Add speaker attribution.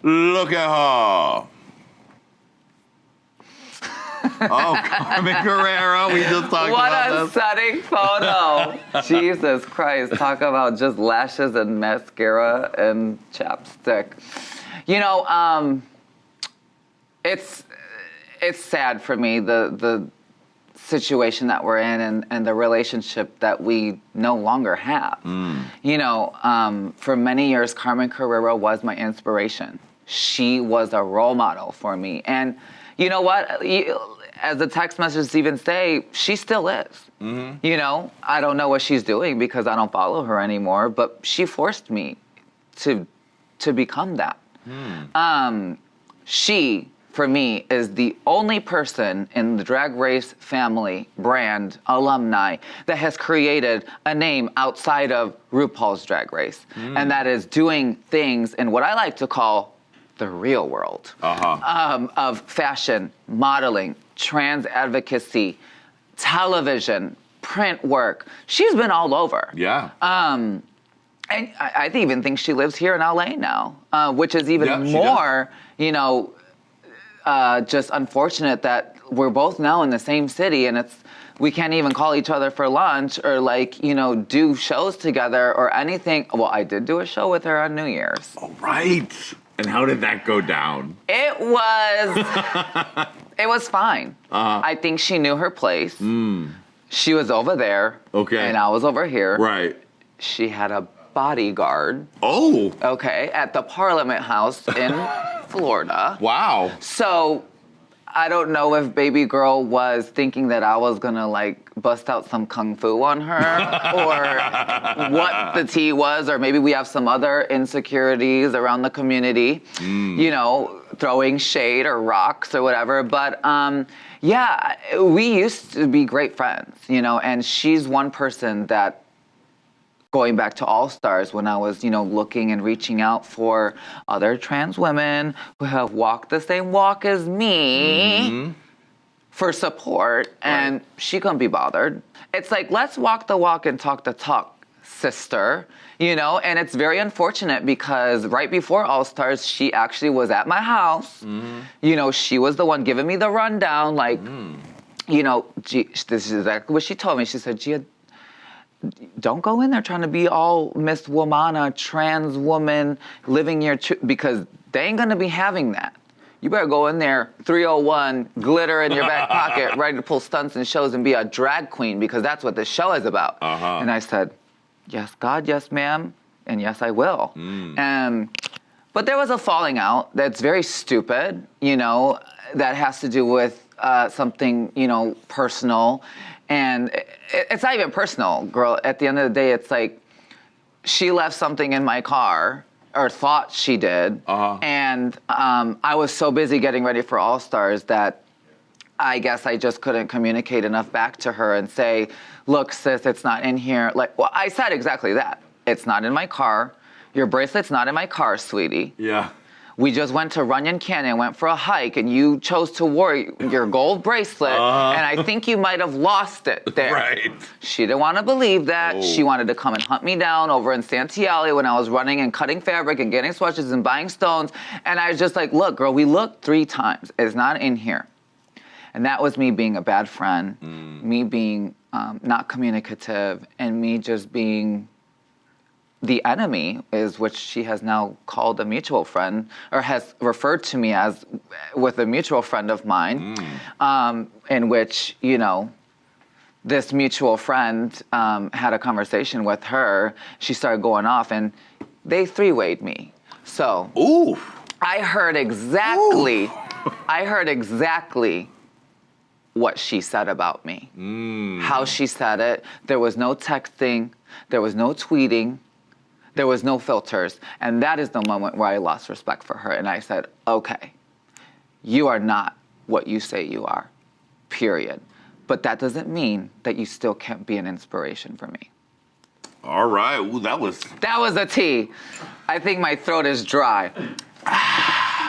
Speaker 1: Look at her. Oh, Carmen Carrera, we just talked about this.
Speaker 2: What a stunning photo. Jesus Christ, talk about just lashes and mascara and chapstick. You know, it's sad for me, the situation that we're in and the relationship that we no longer have. You know, for many years, Carmen Carrera was my inspiration. She was a role model for me. And you know what? As the text messages even say, she still is. You know, I don't know what she's doing because I don't follow her anymore, but she forced me to become that. She, for me, is the only person in the Drag Race family, brand, alumni, that has created a name outside of RuPaul's Drag Race. And that is doing things in what I like to call the real world of fashion, modeling, trans advocacy, television, print work. She's been all over.
Speaker 1: Yeah.
Speaker 2: And I even think she lives here in LA now, which is even more, you know, just unfortunate that we're both now in the same city and we can't even call each other for lunch or like, you know, do shows together or anything. Well, I did do a show with her on New Year's.
Speaker 1: Oh, right. And how did that go down?
Speaker 2: It was fine. I think she knew her place. She was over there.
Speaker 1: Okay.
Speaker 2: And I was over here.
Speaker 1: Right.
Speaker 2: She had a bodyguard.
Speaker 1: Oh.
Speaker 2: Okay, at the Parliament House in Florida.
Speaker 1: Wow.
Speaker 2: So I don't know if baby girl was thinking that I was gonna like bust out some kung fu on her or what the tea was, or maybe we have some other insecurities around the community, you know, throwing shade or rocks or whatever. But yeah, we used to be great friends, you know, and she's one person that, going back to All Stars, when I was, you know, looking and reaching out for other trans women who have walked the same walk as me for support, and she couldn't be bothered. It's like, let's walk the walk and talk the talk, sister, you know? And it's very unfortunate because right before All Stars, she actually was at my house. You know, she was the one giving me the rundown, like, you know, this is exactly what she told me. She said, Gia, don't go in there trying to be all Miss Womana, trans woman, living your truth, because they ain't gonna be having that. You better go in there, 301, glitter in your back pocket, ready to pull stunts and shows and be a drag queen, because that's what this show is about. And I said, yes, God, yes, ma'am, and yes, I will. But there was a falling out that's very stupid, you know, that has to do with something, you know, personal. And it's not even personal, girl. At the end of the day, it's like she left something in my car, or thought she did, and I was so busy getting ready for All Stars that I guess I just couldn't communicate enough back to her and say, look, sis, it's not in here. Like, well, I said exactly that. It's not in my car. Your bracelet's not in my car, sweetie.
Speaker 1: Yeah.
Speaker 2: We just went to Runyon Canyon, went for a hike, and you chose to wear your gold bracelet, and I think you might have lost it there.
Speaker 1: Right.
Speaker 2: She didn't want to believe that. She wanted to come and hunt me down over in Santee Alley when I was running and cutting fabric and getting swatches and buying stones. And I was just like, look, girl, we looked 3 times. It's not in here. And that was me being a bad friend, me being not communicative, and me just being the enemy, is which she has now called a mutual friend, or has referred to me as with a mutual friend of mine, in which, you know, this mutual friend had a conversation with her. She started going off, and they 3-wayed me. So I heard exactly, what she said about me, how she said it. There was no texting, there was no tweeting, there was no filters. And that is the moment where I lost respect for her. And I said, okay, you are not what you say you are, period. But that doesn't mean that you still can't be an inspiration for me.
Speaker 1: All right. Ooh, that was
Speaker 2: a tea. I think my throat is dry.